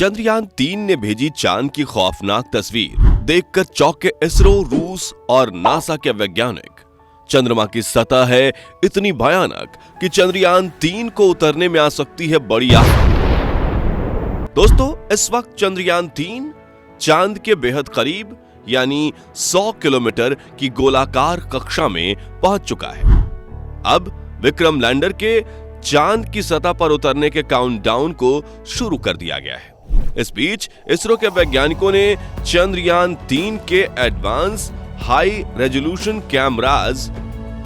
चंद्रयान-3 ने भेजी चांद की खौफनाक तस्वीर देखकर चौंके इसरो, रूस और नासा के वैज्ञानिक। चंद्रमा की सतह है इतनी भयानक कि चंद्रयान-3 को उतरने में आ सकती है बड़ी आफत। दोस्तों, इस वक्त चंद्रयान-3 चांद के बेहद करीब यानी 100 किलोमीटर की गोलाकार कक्षा में पहुंच चुका है। अब विक्रम लैंडर के चांद की सतह पर उतरने के काउंटडाउन को शुरू कर दिया गया है। इस बीच इसरो के वैज्ञानिकों ने चंद्रयान-3 के एडवांस हाई रेजोल्यूशन कैमराज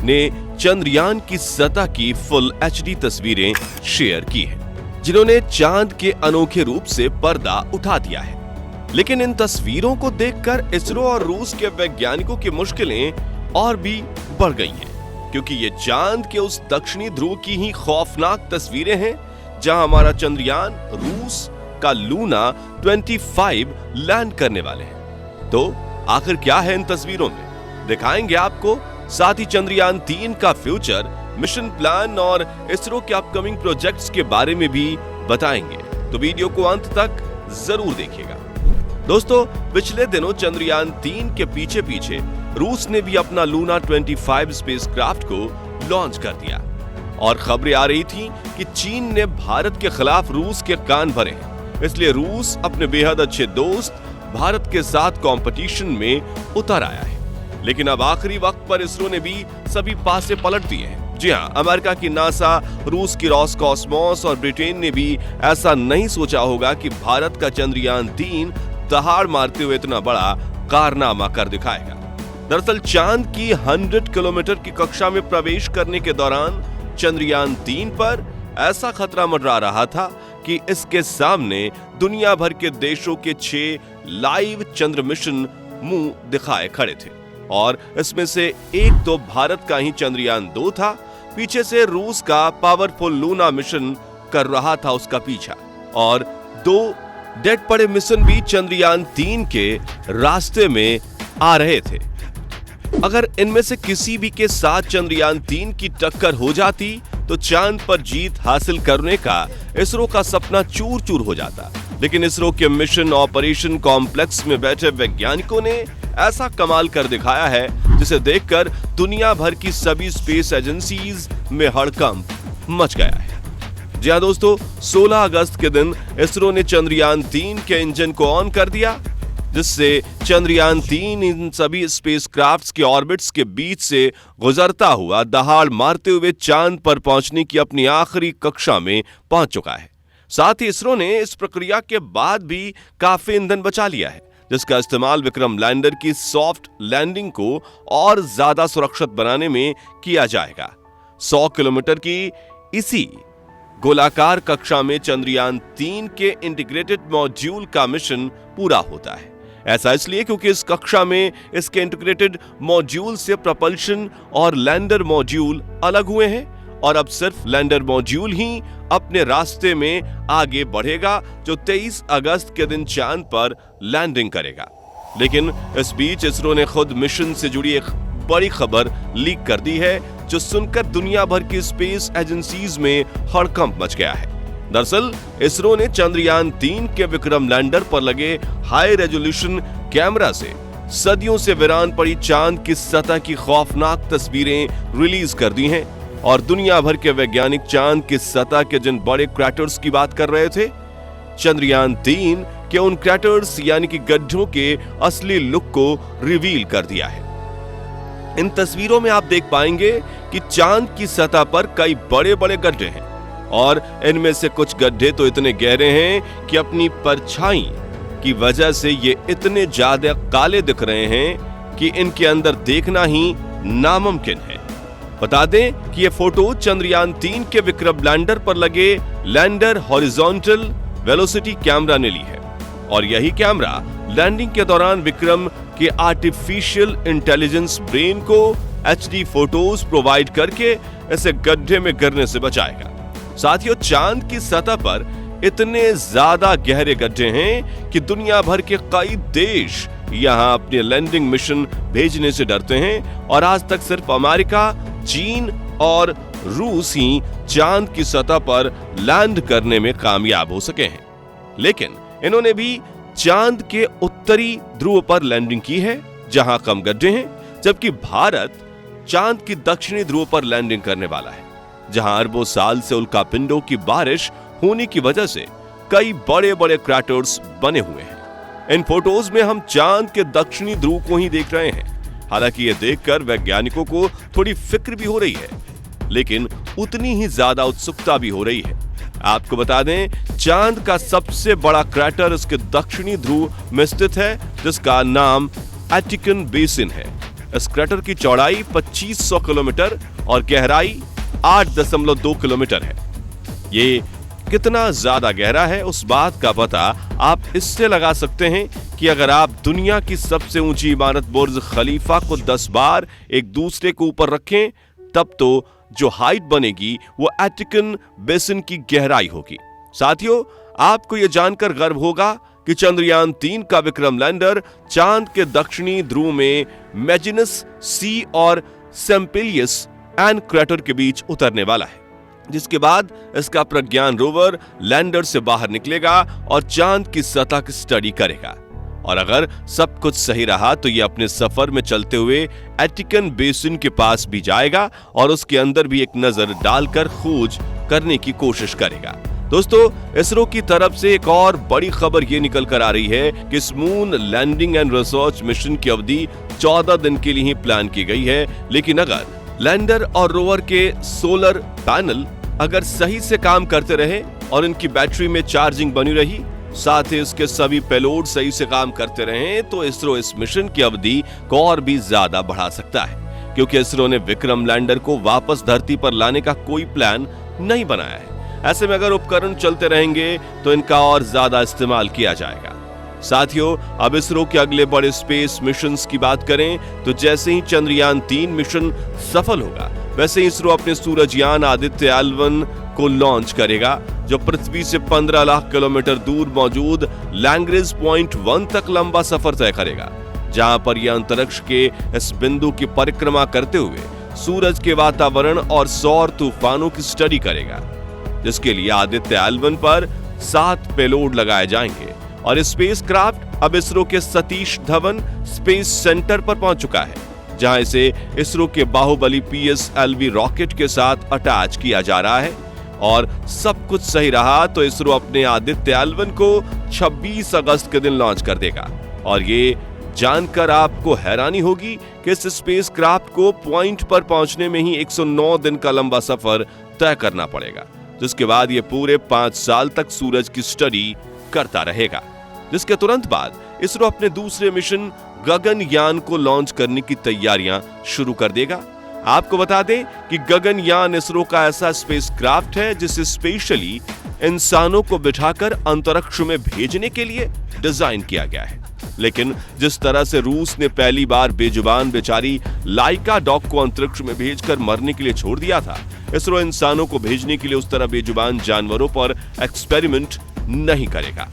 ने चंद्रयान की सतह की फुल HD तस्वीरें शेयर की हैं, जिन्होंने चांद के अनोखे रूप से पर्दा उठा दिया है। लेकिन इन तस्वीरों को देखकर इसरो और रूस के वैज्ञानिकों की मुश्किलें और भी बढ़ गई हैं, क्योंकि ये चांद के उस दक्षिणी ध्रुव की ही खौफनाक तस्वीरें हैं जहां हमारा चंद्रयान रूस का लूना 25 लैंड करने वाले हैं। तो आखिर क्या है इन तस्वीरों में, दिखाएंगे आपको। साथ ही चंद्रयान-3 का फ्यूचर, मिशन प्लान और इसरो के अपकमिंग प्रोजेक्ट्स के बारे में भी बताएंगे, तो वीडियो को अंत तक जरूर देखिएगा। दोस्तों, पिछले दिनों चंद्रयान-3 के पीछे पीछे रूस ने भी अपना लूना 25 स्पेसक्राफ्ट को लॉन्च कर दिया और खबरें आ रही थी कि चीन ने भारत के खिलाफ रूस के कान भरे हैं, इसलिए रूस अपने बेहद अच्छे दोस्त भारत के साथ कंपटीशन में उतर आया है। लेकिन अब आखिरी वक्त पर इसरो ने भी सभी पासे पलट दिए हैं। जी हां, अमेरिका की नासा, रूस की रॉसकॉस्मोस और ब्रिटेन ने भी ऐसा नहीं सोचा होगा कि भारत का चंद्रयान-3 दहाड़ मारते हुए इतना बड़ा कारनामा कर दिखाएगा। दरअसल चांद की 100 किलोमीटर की कक्षा में प्रवेश करने के दौरान चंद्रयान-3 पर ऐसा खतरा मंडरा रहा था कि इसके सामने दुनिया भर के देशों के 6 लाइव चंद्र मिशन मुंह दिखाए खड़े थे और इसमें से एक तो भारत का ही चंद्रयान-2 था। पीछे से रूस का पावरफुल लूना मिशन कर रहा था उसका पीछा, और 2 डेड पड़े मिशन भी चंद्रयान-3 के रास्ते में आ रहे थे। अगर इनमें से किसी भी के साथ चंद्रयान-3 की टक्कर हो जाती तो चांद पर जीत हासिल करने का इसरो का सपना चूर चूर हो जाता। लेकिन इसरो के मिशन ऑपरेशन कॉम्प्लेक्स में बैठे वैज्ञानिकों ने ऐसा कमाल कर दिखाया है जिसे देखकर दुनिया भर की सभी स्पेस एजेंसीज में हड़कंप मच गया है। जी हां दोस्तों, 16 अगस्त के दिन इसरो ने चंद्रयान-3 के इंजन को ऑन कर दिया, जिससे चंद्रयान-3 इन सभी स्पेसक्राफ्ट्स के ऑर्बिट्स के बीच से गुजरता हुआ दहाड़ मारते हुए चांद पर पहुंचने की अपनी आखिरी कक्षा में पहुंच चुका है। साथ ही इसरो ने इस प्रक्रिया के बाद भी काफी ईंधन बचा लिया है, जिसका इस्तेमाल विक्रम लैंडर की सॉफ्ट लैंडिंग को और ज्यादा सुरक्षित बनाने में किया जाएगा। 100 किलोमीटर की इसी गोलाकार कक्षा में चंद्रयान-3 के इंटीग्रेटेड मॉड्यूल का मिशन पूरा होता है। ऐसा इसलिए क्योंकि इस कक्षा में इसके इंटीग्रेटेड मॉड्यूल से propulsion और लैंडर मॉड्यूल अलग हुए हैं और अब सिर्फ लैंडर मॉड्यूल ही अपने रास्ते में आगे बढ़ेगा, जो 23 अगस्त के दिन चांद पर लैंडिंग करेगा। लेकिन इस बीच इसरो ने खुद मिशन से जुड़ी एक बड़ी खबर लीक कर दी है, जो सुनकर दुनिया भर की स्पेस एजेंसीज में हड़कंप मच गया है। दरअसल इसरो ने चंद्रयान-3 के विक्रम लैंडर पर लगे हाई रेजोल्यूशन कैमरा से सदियों से वीरान पड़ी चांद की सतह की खौफनाक तस्वीरें रिलीज कर दी हैं और दुनिया भर के वैज्ञानिक चांद की सतह के जिन बड़े क्रैटर्स की बात कर रहे थे, चंद्रयान-3 के उन क्रैटर्स यानी कि गड्ढों के असली लुक को रिवील कर दिया है। इन तस्वीरों में आप देख पाएंगे कि चांद की सतह पर कई बड़े बड़े गड्ढे हैं और इनमें से कुछ गड्ढे तो इतने गहरे हैं कि अपनी परछाई की वजह से ये इतने ज्यादा काले दिख रहे हैं कि इनके अंदर देखना ही नामुमकिन है। बता दें कि ये फोटो चंद्रयान-3 के विक्रम लैंडर पर लगे लैंडर हॉरिजॉन्टल वेलोसिटी कैमरा ने ली है और यही कैमरा लैंडिंग के दौरान विक्रम के आर्टिफिशियल इंटेलिजेंस ब्रेन को HD फोटोज प्रोवाइड करके इसे गड्ढे में गिरने से बचाएगा। साथियों, चांद की सतह पर इतने ज्यादा गहरे गड्ढे हैं कि दुनिया भर के कई देश यहां अपने लैंडिंग मिशन भेजने से डरते हैं और आज तक सिर्फ अमेरिका, चीन और रूस ही चांद की सतह पर लैंड करने में कामयाब हो सके हैं। लेकिन इन्होंने भी चांद के उत्तरी ध्रुव पर लैंडिंग की है, जहां कम गड्ढे हैं, जबकि भारत चांद की दक्षिणी ध्रुव पर लैंडिंग करने वाला है, जहां अरबों साल से उल्कापिंडों की बारिश होने की वजह से कई बड़े बड़े क्रैटर्स बने हुए हैं। इन फोटोज में हम चांद के दक्षिणी ध्रुव को ही देख रहे हैं। हालांकि ये देखकर वैज्ञानिकों को थोड़ी फिक्र भी हो रही है, लेकिन उतनी ही ज्यादा उत्सुकता भी हो रही है। आपको बता दें, चांद का सबसे बड़ा क्रैटर इसके दक्षिणी ध्रुव में स्थित है, जिसका नाम एटिकन बेसिन है। इस क्रैटर की चौड़ाई 2500 किलोमीटर और गहराई 8.2 किलोमीटर है। ये कितना ज्यादा गहरा है, उस बात का पता आप इससे लगा सकते हैं कि अगर आप दुनिया की सबसे ऊंची इमारत बुर्ज खलीफा को 10 बार एक दूसरे के ऊपर रखें, तब तो जो हाइट बनेगी वो एटिकन बेसिन की गहराई होगी। साथियों, आपको यह जानकर गर्व होगा कि चंद्रयान 3 का विक्रम लैंडर चांद के दक्षिणी ध्रुव में मैजिनस सी और सेम्पिलियस एन क्रैटर के बीच उतरने वाला है, जिसके बाद इसका प्रज्ञान रोवर लैंडर से बाहर निकलेगा और चांद की सतह की स्टडी करेगा। और अगर सब कुछ सही रहा तो ये अपने सफर में चलते हुए एटिकन बेसिन के पास भी जाएगा और उसके अंदर भी एक नजर डालकर खोज करने की कोशिश करेगा। दोस्तों, इसरो की तरफ से एक और बड़ी खबर ये निकल कर आ रही है कि इस moon landing and research mission की अवधि 14 दिन के लिए ही प्लान की गई है, लेकिन अगर लैंडर और रोवर के सोलर पैनल अगर सही से काम करते रहे और इनकी बैटरी में चार्जिंग बनी रही, साथ ही इसके सभी पेलोड सही से काम करते रहे, तो इसरो इस मिशन की अवधि को और भी ज्यादा बढ़ा सकता है, क्योंकि इसरो ने विक्रम लैंडर को वापस धरती पर लाने का कोई प्लान नहीं बनाया है। ऐसे में अगर उपकरण चलते रहेंगे तो इनका और ज्यादा इस्तेमाल किया जाएगा। साथियों, अब इसरो के अगले बड़े स्पेस मिशंस की बात करें तो जैसे ही चंद्रयान 3 मिशन सफल होगा, वैसे ही इसरो अपने सूरजयान आदित्य L1 को लॉन्च करेगा, जो पृथ्वी से 15 लाख किलोमीटर दूर मौजूद लैंग्रेज पॉइंट 1 तक लंबा सफर तय करेगा, जहां पर यह अंतरिक्ष के इस बिंदु की परिक्रमा करते हुए सूरज के वातावरण और सौर तूफानों की स्टडी करेगा, जिसके लिए आदित्य L1 पर 7 पेलोड लगाए जाएंगे। और स्पेस क्राफ्ट अब इसरो के सतीश धवन स्पेस सेंटर पर पहुंच चुका है, जहां इसे इसरो के बाहुबली PSLV रॉकेट के साथ अटैच किया जा रहा है। और सब कुछ सही रहा तो इसरो अपने आदित्य L1 को 26 अगस्त के दिन लॉन्च कर देगा। और ये जानकर आपको हैरानी होगी कि इस स्पेस क्राफ्ट को पॉइंट पर पहुंचने में ही 109 दिन का लंबा सफर तय करना पड़ेगा, जिसके बाद ये पूरे 5 साल तक सूरज की स्टडी करता रहेगा, जिसके तुरंत बाद इसरो अपने दूसरे मिशन गगनयान को लॉन्च करने की तैयारियां शुरू कर देगा। आपको बता दें कि गगनयान इसरो का ऐसा स्पेसक्राफ्ट है जिसे स्पेशली इंसानों को बिठाकर अंतरिक्ष में भेजने के लिए डिजाइन किया गया है। लेकिन जिस तरह से रूस ने पहली बार बेजुबान बेचारी लाइका डॉग को अंतरिक्ष में भेजकर मरने के लिए छोड़ दिया था, इसरो इंसानों को भेजने के लिए उस तरह बेजुबान जानवरों पर एक्सपेरिमेंट नहीं करेगा।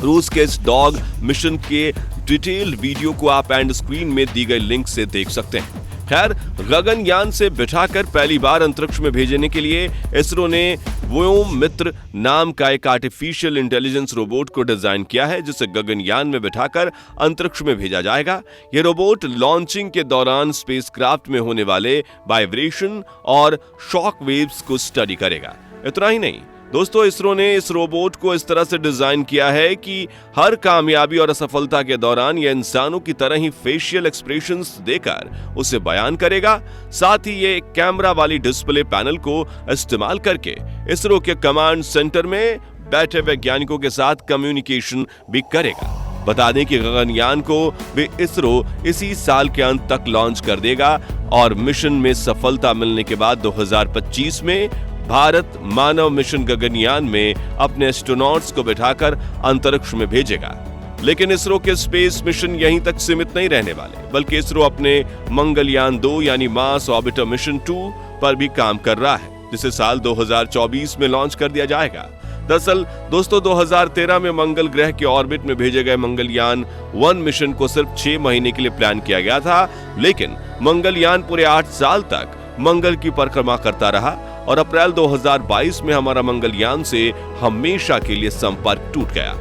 रूस के इस डॉग मिशन के डिटेल्ड वीडियो को आप एंड स्क्रीन में दी गई लिंक से देख सकते हैं। खैर, गगनयान से बिठाकर पहली बार अंतरिक्ष में भेजने के लिए इसरो ने व्योम मित्र नाम का एक आर्टिफिशियल इंटेलिजेंस रोबोट को डिजाइन किया है, जिसे गगनयान में बिठाकर अंतरिक्ष में भेजा जाएगा। यह रोबोट लॉन्चिंग के दौरान स्पेसक्राफ्ट में होने वाले वाइब्रेशन और शॉक वेव्स को स्टडी करेगा। इतना ही नहीं दोस्तों, इसरो ने इस रोबोट को इस तरह से डिजाइन किया है कि हर कामयाबी और असफलता के दौरान यह इंसानों की तरह ही फेशियल एक्सप्रेशंस देकर उसे बयान करेगा। साथ ही ये कैमरा वाली डिस्प्ले पैनल को इस्तेमाल करके इसरो के कमांड सेंटर में बैठे वैज्ञानिकों के साथ कम्युनिकेशन भी करेगा। बता दें कि गगनयान को भी इसरो इसी साल के अंत तक लॉन्च कर देगा और मिशन में सफलता मिलने के बाद 2025 में भारत मानव मिशन गगनयान में अपने एस्ट्रोनॉट्स को बिठाकर अंतरिक्ष में भेजेगा। लेकिन इसरो के स्पेस मिशन यहीं तक सीमित नहीं रहने वाले, बल्कि इसरो अपने मंगलयान 2 यानी मार्स ऑर्बिटर मिशन 2 पर भी काम कर रहा है, जिसे साल 2024 में लॉन्च कर दिया जाएगा। दरअसल दोस्तों, 2013 में मंगल ग्रह के ऑर्बिट में भेजे गए मंगलयान 1 मिशन को सिर्फ 6 महीने के लिए प्लान किया गया था, लेकिन मंगलयान पूरे 8 साल तक मंगल की परिक्रमा करता रहा और अप्रैल 2022 में हमारा मंगलयान से हमेशा के लिए संपर्क टूट गया।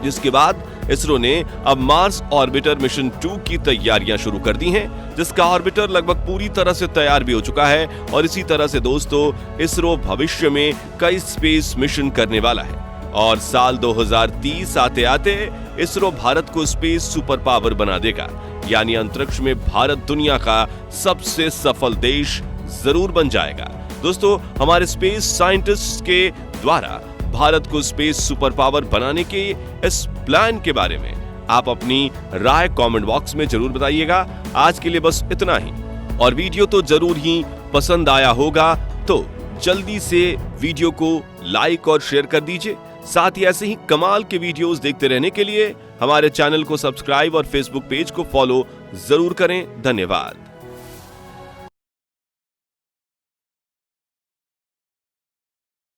जिसके बाद इसरो ने अब मार्स ऑर्बिटर मिशन 2 की तैयारियां शुरू कर दी हैं, जिसका ऑर्बिटर लगभग पूरी तरह से तैयार भी हो चुका है। और इसी तरह से दोस्तों, इसरो भविष्य में कई स्पेस मिशन करने वाला है और साल 2030 आते आते इसरो भारत को स्पेस सुपर पावर बना देगा, यानी अंतरिक्ष में भारत दुनिया का सबसे सफल देश जरूर बन जाएगा। दोस्तों, हमारे स्पेस साइंटिस्ट के द्वारा भारत को स्पेस सुपर पावर बनाने के इस प्लान के बारे में आप अपनी राय कमेंट बॉक्स में जरूर बताइएगा। आज के लिए बस इतना ही, और वीडियो तो जरूर ही पसंद आया होगा तो जल्दी से वीडियो को लाइक और शेयर कर दीजिए। साथ ही ऐसे ही कमाल के वीडियोस देखते रहने के लिए हमारे चैनल को सब्सक्राइब और फेसबुक पेज को फॉलो जरूर करें। धन्यवाद।